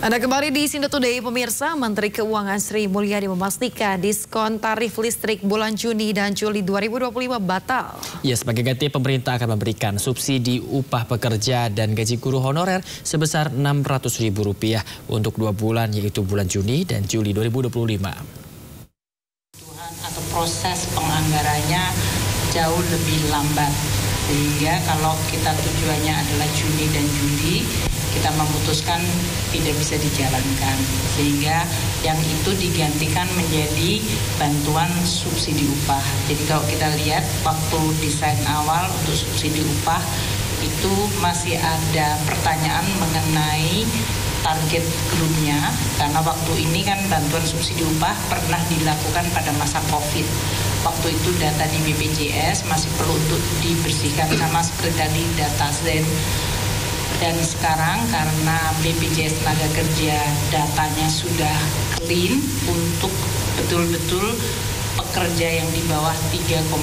Anda kembali di Sindo Today, pemirsa. Menteri Keuangan Sri Mulyani memastikan diskon tarif listrik bulan Juni dan Juli 2025 batal. Ya, sebagai ganti pemerintah akan memberikan subsidi upah pekerja dan gaji guru honorer sebesar Rp600.000 untuk 2 bulan, yaitu bulan Juni dan Juli 2025. Atau proses penganggarannya jauh lebih lambat, sehingga kalau kita tujuannya adalah Juni dan Juli, kita memutuskan tidak bisa dijalankan, sehingga yang itu digantikan menjadi bantuan subsidi upah. Jadi kalau kita lihat waktu desain awal untuk subsidi upah itu masih ada pertanyaan mengenai target grupnya, karena waktu ini kan bantuan subsidi upah pernah dilakukan pada masa COVID. Waktu itu data di BPJS masih perlu untuk dibersihkan sama seperti tadi data Zen. Dan sekarang karena BPJS Tenaga Kerja datanya sudah clean untuk betul-betul pekerja yang di bawah 3,5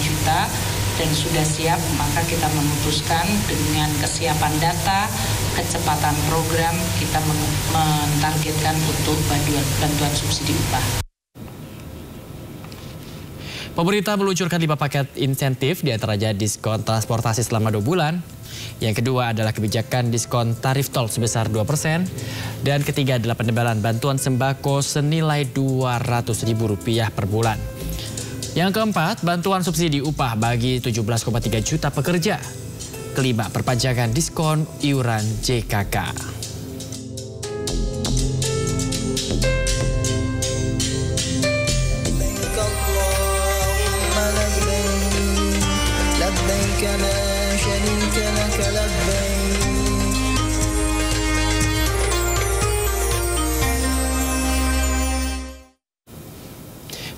juta dan sudah siap, maka kita memutuskan dengan kesiapan data, kecepatan program, kita mentargetkan untuk bantuan subsidi upah. Pemerintah meluncurkan 5 paket insentif, diantaranya diskon transportasi selama 2 bulan. Yang kedua adalah kebijakan diskon tarif tol sebesar 2%. Dan ketiga adalah penebalan bantuan sembako senilai Rp200.000 per bulan. Yang keempat, bantuan subsidi upah bagi 17,3 juta pekerja. Kelima, perpanjangan diskon iuran JKK.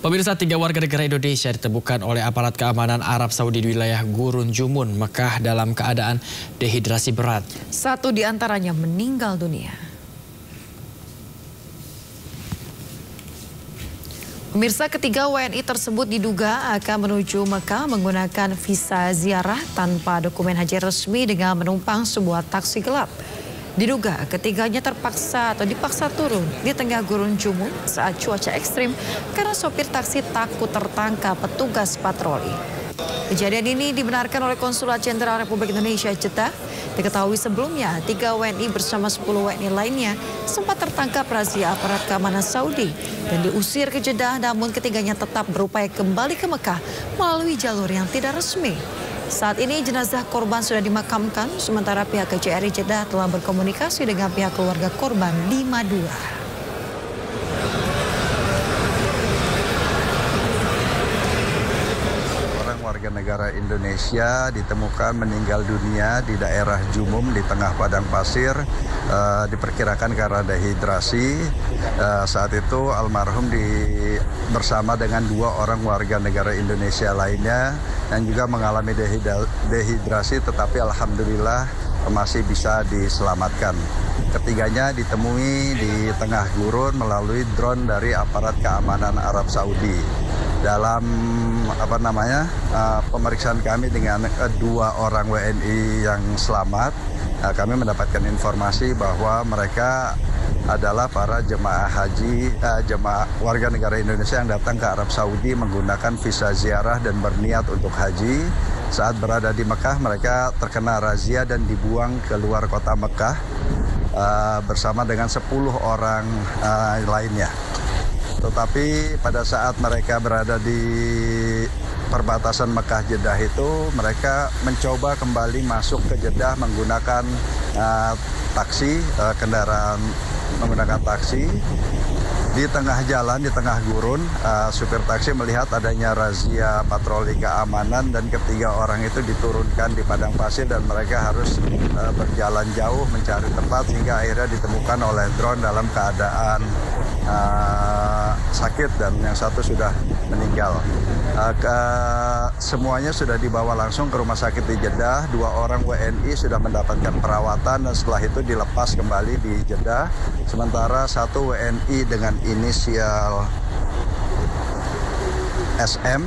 Pemirsa, 3 warga negara Indonesia ditemukan oleh aparat keamanan Arab Saudi di wilayah Gurun Jumun, Mekah dalam keadaan dehidrasi berat. 1 di antaranya meninggal dunia. Pemirsa, ketiga WNI tersebut diduga akan menuju Mekah menggunakan visa ziarah tanpa dokumen haji resmi dengan menumpang sebuah taksi gelap. Diduga ketiganya dipaksa turun di tengah Gurun Jumun saat cuaca ekstrim karena sopir taksi takut tertangkap petugas patroli. Kejadian ini dibenarkan oleh Konsulat Jenderal Republik Indonesia Jeddah. Diketahui sebelumnya 3 WNI bersama 10 WNI lainnya sempat tertangkap razia aparat keamanan Saudi dan diusir ke Jeddah, namun ketiganya tetap berupaya kembali ke Mekah melalui jalur yang tidak resmi. Saat ini jenazah korban sudah dimakamkan, sementara pihak KJRI Jeddah telah berkomunikasi dengan pihak keluarga korban di Madura. Warga negara Indonesia ditemukan meninggal dunia di daerah Jumum di tengah padang pasir, diperkirakan karena dehidrasi. Saat itu almarhum bersama dengan 2 orang warga negara Indonesia lainnya yang juga mengalami dehidrasi, tetapi alhamdulillah masih bisa diselamatkan. Ketiganya ditemui di tengah gurun melalui drone dari aparat keamanan Arab Saudi. Dalam pemeriksaan kami dengan 2 orang WNI yang selamat, kami mendapatkan informasi bahwa mereka adalah para jemaah warga negara Indonesia yang datang ke Arab Saudi menggunakan visa ziarah dan berniat untuk haji. Saat berada di Mekah, mereka terkena razia dan dibuang ke luar kota Mekah bersama dengan 10 orang lainnya. Tetapi pada saat mereka berada di perbatasan Mekah Jeddah itu, mereka mencoba kembali masuk ke Jeddah menggunakan kendaraan menggunakan taksi. Di tengah jalan, di tengah gurun, supir taksi melihat adanya razia patroli keamanan dan ketiga orang itu diturunkan di padang pasir dan mereka harus berjalan jauh mencari tempat hingga akhirnya ditemukan oleh drone dalam keadaan sakit dan yang satu sudah meninggal. Semuanya sudah dibawa langsung ke rumah sakit di Jeddah. 2 orang WNI sudah mendapatkan perawatan dan setelah itu dilepas kembali di Jeddah. Sementara 1 WNI dengan inisial SM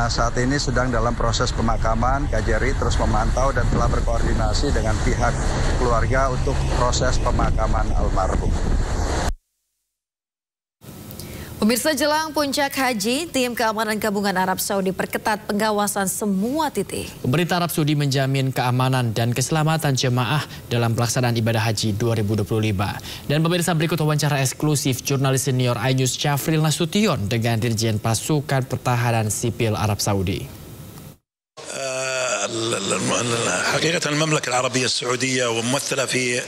Saat ini sedang dalam proses pemakaman. KJRI terus memantau dan telah berkoordinasi dengan pihak keluarga untuk proses pemakaman almarhum. Pemirsa, jelang puncak haji, tim keamanan gabungan Arab Saudi perketat pengawasan semua titik. Pemerintah Arab Saudi menjamin keamanan dan keselamatan jemaah dalam pelaksanaan ibadah haji 2025. Dan pemirsa, berikut wawancara eksklusif jurnalis senior iNews Syafril Nasution dengan Dirjen Pasukan Pertahanan Sipil Arab Saudi. حقيقة المملكة العربية السعودية وممثلة في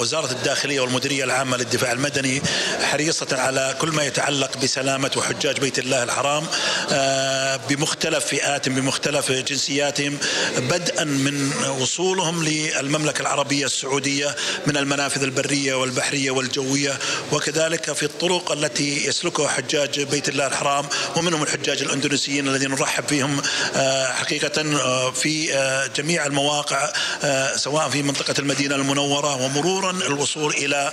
وزارة الداخلية والمديرية العامة للدفاع المدني حريصة على كل ما يتعلق بسلامة وحجاج بيت الله الحرام بمختلف فئات بمختلف جنسياتهم، بدءا من وصولهم للمملكة العربية السعودية من المنافذ البرية والبحرية والجوية، وكذلك في الطرق التي يسلكها حجاج بيت الله الحرام، ومنهم الحجاج الأندونيسيين الذين نرحب فيهم حقيقة في جميع المواقع سواء في منطقة المدينة المنورة ومرورا الوصول إلى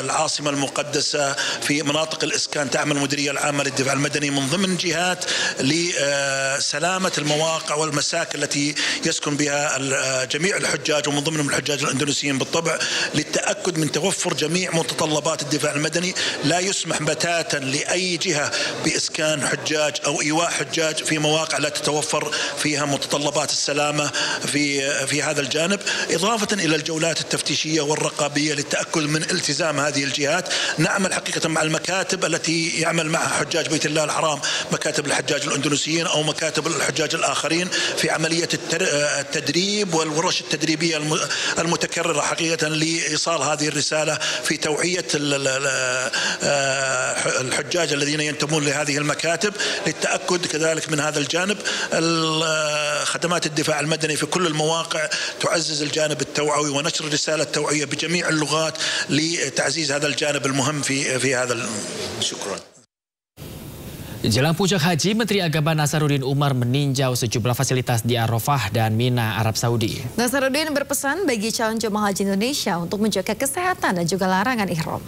العاصمة المقدسة. في مناطق الإسكان تعمل المديرية العامة للدفاع المدني من ضمن جهات لسلامة المواقع والمساكن التي يسكن بها جميع الحجاج ومن ضمنهم الحجاج الأندونيسيين بالطبع، للتأكد من توفر جميع متطلبات الدفاع المدني. لا يسمح بتاتا لأي جهة بإسكان حجاج أو إيواء حجاج في مواقع لا تتوفر فيها متطلبات السلامة في هذا الجانب، إضافة إلى الجولات التفتيشية والرقابية للتأكد من التزام هذه الجهات. نعمل حقيقة مع المكاتب التي يعمل معها حجاج بيت الله الحرام، مكاتب الحجاج الأندونيسيين أو مكاتب الحجاج الآخرين، في عملية التدريب والورش التدريبية المتكررة حقيقة لإيصال هذه الرسالة في توعية الحجاج الذين ينتمون لهذه المكاتب، للتأكد كذلك من هذا الجانب. خدمات الدفاع المدني في كل المواقع تعزز الجانب التوعوي ونشر الرسالة التوعية بجميع اللغات لتعزيز هذا الجانب المهم في هذا. شكرا. Jelang puncak haji, Menteri Agama Nasaruddin Umar meninjau sejumlah fasilitas di Arafah dan Mina, Arab Saudi. Nasaruddin berpesan bagi calon jemaah haji Indonesia untuk menjaga kesehatan dan juga larangan ihram.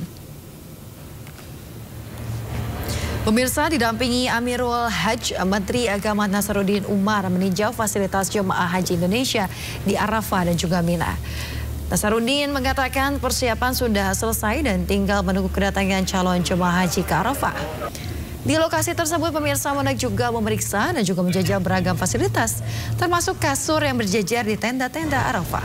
Pemirsa, didampingi Amirul Hajj, Menteri Agama Nasaruddin Umar meninjau fasilitas jemaah haji Indonesia di Arafah dan juga Mina. Nasaruddin mengatakan persiapan sudah selesai dan tinggal menunggu kedatangan calon jemaah haji ke Arafah. Di lokasi tersebut, pemirsa, Menag juga memeriksa dan juga menjajal beragam fasilitas, termasuk kasur yang berjejer di tenda-tenda Arafah.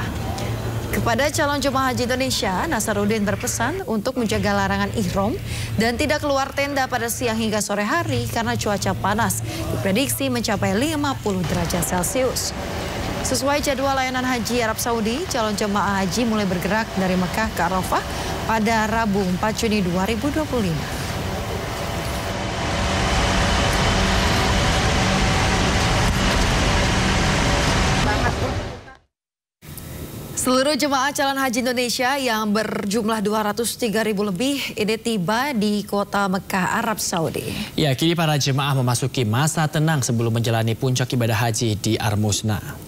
Kepada calon jemaah haji Indonesia, Nasaruddin berpesan untuk menjaga larangan ihram dan tidak keluar tenda pada siang hingga sore hari karena cuaca panas diprediksi mencapai 50 derajat Celcius. Sesuai jadwal layanan haji Arab Saudi, calon jemaah haji mulai bergerak dari Mekah ke Arafah pada Rabu 4 Juni 2025. Seluruh jemaah calon haji Indonesia yang berjumlah 203.000 lebih ini tiba di kota Mekah, Arab Saudi. Ya, kini para jemaah memasuki masa tenang sebelum menjalani puncak ibadah haji di Ar-Musna.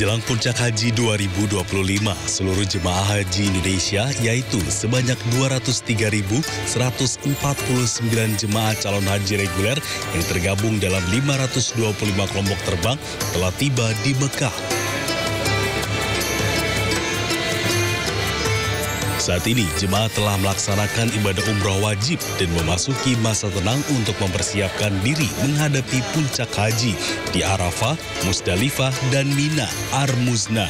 Jelang puncak haji 2025, seluruh jemaah haji Indonesia yaitu sebanyak 203.149 jemaah calon haji reguler yang tergabung dalam 525 kelompok terbang telah tiba di Mekah. Saat ini, jemaah telah melaksanakan ibadah umroh wajib dan memasuki masa tenang untuk mempersiapkan diri menghadapi puncak haji di Arafah, Musdalifah, dan Mina, Ar-Muzna.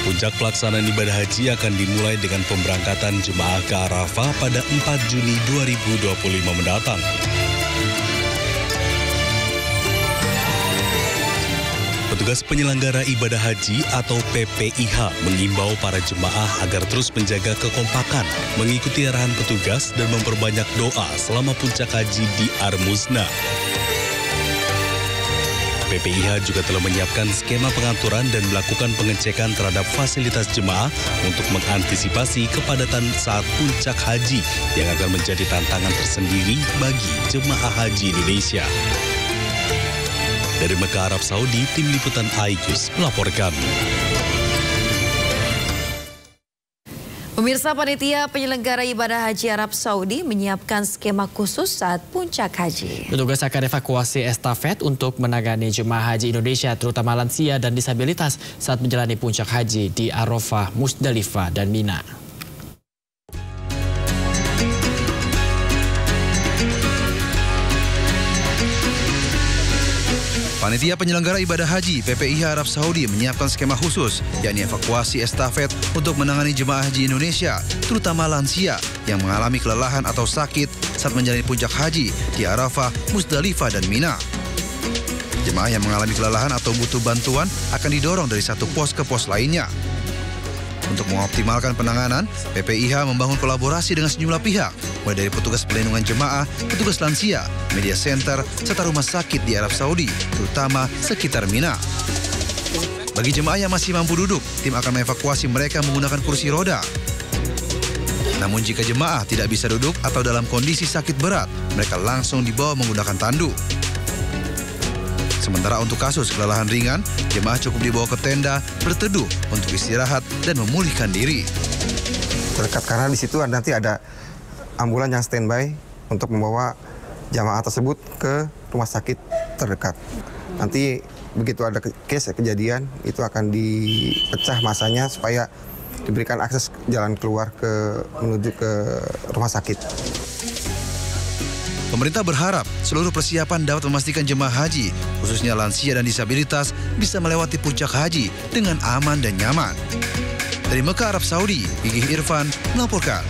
Puncak pelaksanaan ibadah haji akan dimulai dengan pemberangkatan jemaah ke Arafah pada 4 Juni 2025 mendatang. Petugas penyelenggara ibadah haji atau PPIH mengimbau para jemaah agar terus menjaga kekompakan, mengikuti arahan petugas dan memperbanyak doa selama puncak haji di Ar-Muzna. PPIH juga telah menyiapkan skema pengaturan dan melakukan pengecekan terhadap fasilitas jemaah untuk mengantisipasi kepadatan saat puncak haji yang akan menjadi tantangan tersendiri bagi jemaah haji Indonesia. Dari Mekah, Arab Saudi, tim liputan iNews melaporkan. Pemirsa, panitia penyelenggara ibadah haji Arab Saudi menyiapkan skema khusus saat puncak haji. Petugas akan evakuasi estafet untuk menangani jemaah haji Indonesia, terutama lansia dan disabilitas saat menjalani puncak haji di Arafah, Musdalifah, dan Mina. Panitia penyelenggara ibadah haji PPIH Arab Saudi menyiapkan skema khusus, yakni evakuasi estafet untuk menangani jemaah haji Indonesia, terutama lansia yang mengalami kelelahan atau sakit saat menjalani puncak haji di Arafah, Musdalifah, dan Mina. Jemaah yang mengalami kelelahan atau butuh bantuan akan didorong dari satu pos ke pos lainnya. Untuk mengoptimalkan penanganan, PPIH membangun kolaborasi dengan sejumlah pihak, mulai dari petugas pelindungan jemaah, petugas lansia, media center, serta rumah sakit di Arab Saudi, terutama sekitar Mina. Bagi jemaah yang masih mampu duduk, tim akan mengevakuasi mereka menggunakan kursi roda. Namun jika jemaah tidak bisa duduk atau dalam kondisi sakit berat, mereka langsung dibawa menggunakan tandu. Sementara untuk kasus kelelahan ringan, jemaah cukup dibawa ke tenda, berteduh untuk istirahat dan memulihkan diri. Terdekat karena di situ nanti ada ambulan yang standby untuk membawa jamaah tersebut ke rumah sakit terdekat. Nanti begitu ada case kejadian itu akan dipecah masanya supaya diberikan akses jalan keluar menuju ke rumah sakit. Pemerintah berharap seluruh persiapan dapat memastikan jemaah haji, khususnya lansia dan disabilitas, bisa melewati puncak haji dengan aman dan nyaman. Dari Mekah, Arab Saudi, Gigih Irfan melaporkan.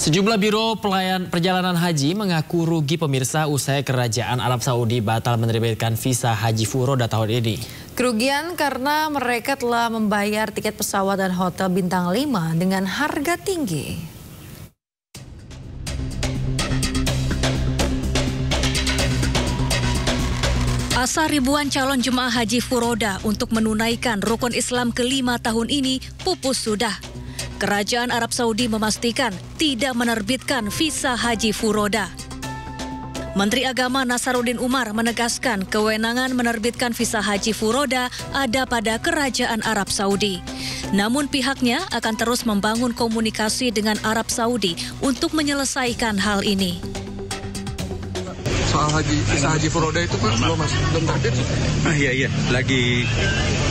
Sejumlah biro perjalanan haji mengaku rugi pemirsa usai kerajaan Arab Saudi batal menerbitkan visa haji furoda tahun ini. Kerugian karena mereka telah membayar tiket pesawat dan hotel bintang 5 dengan harga tinggi. Asa ribuan calon jemaah haji furoda untuk menunaikan rukun Islam kelima tahun ini pupus sudah. Kerajaan Arab Saudi memastikan tidak menerbitkan visa haji furoda. Menteri Agama Nasaruddin Umar menegaskan kewenangan menerbitkan visa haji furoda ada pada Kerajaan Arab Saudi. Namun pihaknya akan terus membangun komunikasi dengan Arab Saudi untuk menyelesaikan hal ini. Soal visa haji furoda itu Pak belum terbit? Iya, lagi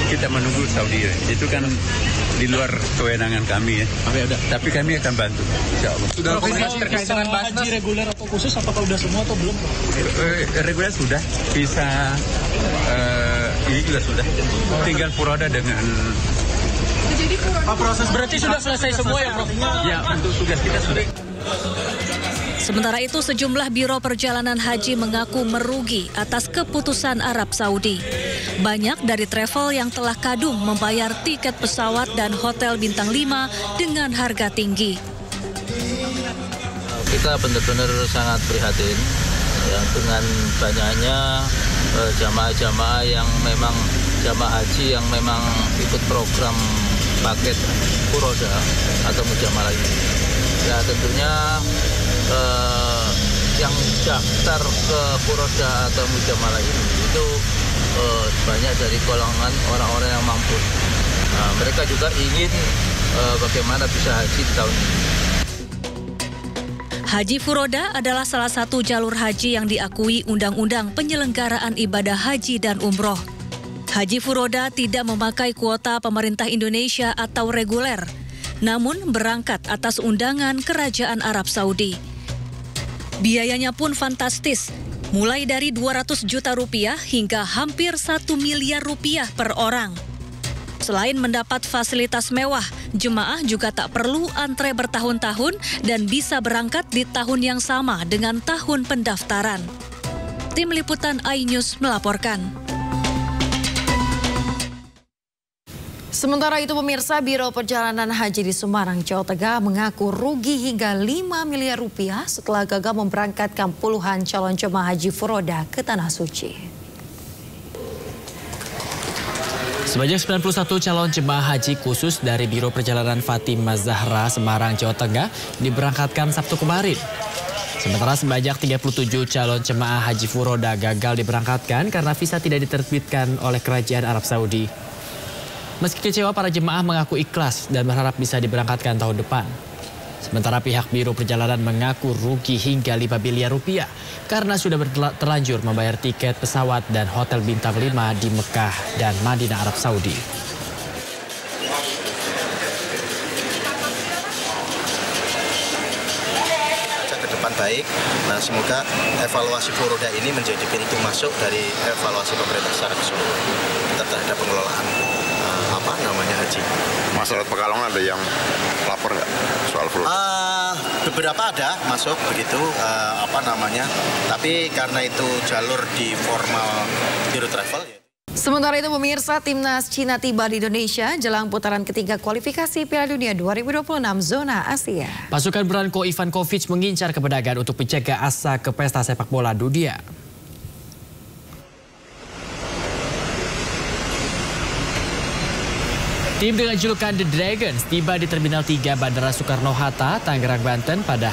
kita menunggu Saudi ya. Itu kan di luar kewenangan kami ya. Tapi kami akan bantu, insya Allah. Sudah komunikasi terkait dengan haji reguler atau khusus, apakah udah semua atau belum? Reguler sudah, visa ini juga sudah. Tinggal furoda dengan. Proses berarti sudah selesai semua ya, Prof? Ya, untuk tugas kita sudah. Sementara itu, sejumlah biro perjalanan haji mengaku merugi atas keputusan Arab Saudi. Banyak dari travel yang telah kadung membayar tiket pesawat dan hotel bintang 5 dengan harga tinggi. Kita benar-benar sangat prihatin ya, dengan banyaknya jamaah-jamaah yang memang jamaah haji yang memang ikut program paket furoda atau mujamalah ini. Ya tentunya yang daftar ke furoda atau mujamalah ini itu banyak dari golongan orang-orang yang mampu. Nah, mereka juga ingin bagaimana bisa haji di tahun ini. Haji furoda adalah salah satu jalur haji yang diakui Undang-Undang Penyelenggaraan Ibadah Haji dan Umroh. Haji furoda tidak memakai kuota pemerintah Indonesia atau reguler, namun berangkat atas undangan Kerajaan Arab Saudi. Biayanya pun fantastis, mulai dari 200 juta rupiah hingga hampir 1 miliar rupiah per orang. Selain mendapat fasilitas mewah, jemaah juga tak perlu antre bertahun-tahun dan bisa berangkat di tahun yang sama dengan tahun pendaftaran. Tim Liputan iNews melaporkan. Sementara itu pemirsa, Biro Perjalanan Haji di Semarang, Jawa Tengah mengaku rugi hingga 5 miliar rupiah setelah gagal memberangkatkan puluhan calon jemaah haji furoda ke Tanah Suci. Sebanyak 91 calon jemaah haji khusus dari Biro Perjalanan Fatimah Zahra Semarang, Jawa Tengah diberangkatkan Sabtu kemarin. Sementara sebanyak 37 calon jemaah haji furoda gagal diberangkatkan karena visa tidak diterbitkan oleh Kerajaan Arab Saudi. Meski kecewa, para jemaah mengaku ikhlas dan berharap bisa diberangkatkan tahun depan. Sementara pihak Biro Perjalanan mengaku rugi hingga 5 miliar rupiah karena sudah terlanjur membayar tiket pesawat dan hotel bintang 5 di Mekah dan Madinah, Arab Saudi. Ke depan baik, nah semoga evaluasi Furoda ini menjadi pintu masuk dari evaluasi pemerintah secara keseluruhan terhadap pengelolaan haji. Masyarakat Pekalongan ada yang lapor nggak soal Furoda? Beberapa ada masuk begitu, tapi karena itu jalur di formal Biro Travel. Sementara itu pemirsa, timnas Cina tiba di Indonesia jelang putaran ketiga kualifikasi Piala Dunia 2026 zona Asia. Pasukan Branko Ivankovic mengincar kemenangan untuk menjaga asa ke pesta sepak bola dunia. Tim dengan julukan The Dragons tiba di Terminal 3 Bandara Soekarno-Hatta, Tangerang, Banten pada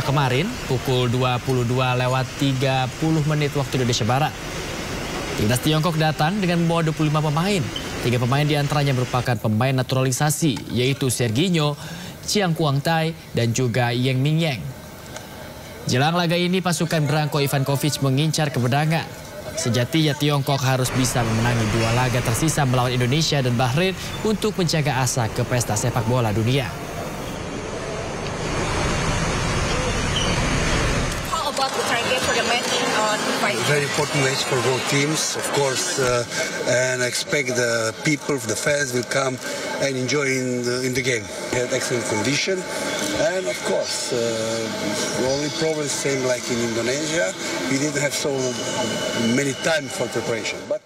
kemarin pukul 22:30 waktu Indonesia Barat. Timnas Tiongkok datang dengan membawa 25 pemain. 3 pemain diantaranya merupakan pemain naturalisasi, yaitu Serginho, Chiang Kuang-tai, dan juga Yang Mingyang. Jelang laga ini, pasukan Branko Ivankovic mengincar kemenangan. Sejatinya Tiongkok harus bisa memenangi 2 laga tersisa melawan Indonesia dan Bahrain untuk menjaga asa ke pesta sepak bola dunia. How about the target for the match on Friday? Very important match for both teams, of course, and I expect the people, the fans will come and enjoy in the game. We had excellent condition, and of course, the only problem is same like in Indonesia. We didn't have so many time for preparation, but.